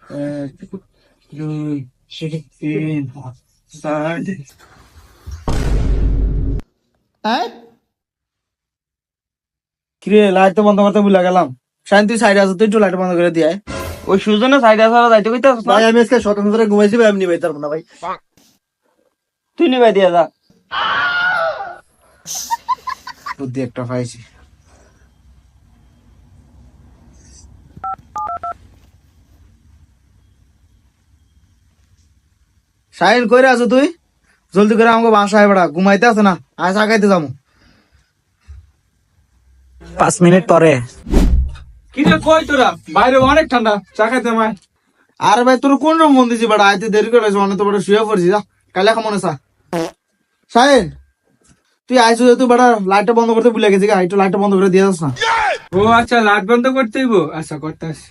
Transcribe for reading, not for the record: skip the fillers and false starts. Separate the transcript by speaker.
Speaker 1: এক, দুই, তিন, চার। কিরে, লাইট তো বন্ধ করতে ভুলে গেলাম। শাইন, তুই সাইডে আছো, তুই একটু লাইট বন্ধ করে দিয়ে আয়। ওই সুজনে সাইডে আসা যাইতে কইতে আসছ না?
Speaker 2: ভাই আমি আজকে স্বতন্ত্র ঘুমাইছি ভাই, আমি নিবাই পারবো না ভাই।
Speaker 1: তুই নিবাই দিয়ে যা। বুদ্ধি একটা পাইছি। শাইন, কইরে আছো তুই? জলদি করে আমাকে বাসায় বেড়া, ঘুমাইতে আছে না, আয় চা খাইতে যাবো।
Speaker 3: 5 মিনিট পরে।
Speaker 1: কি রে, কই তোরা? বাইরে অনেক ঠান্ডা, চা খাইতে মায়। আরে ভাই, তোর কোন রকম মন দিছি বেড়া, আইতে দেরি করে অনেক তো বড় শুয়ে পড়ছি, যা কালে খামনে চা। শাইন, তুই আইসো তুই বেড়া, লাইটটা বন্ধ করতে ভুলে গেছি, একটু লাইটটা বন্ধ করে দিয়ে যাস না।
Speaker 4: ও আচ্ছা, লাইট বন্ধ করতে হইব। আচ্ছা, করতে আসি।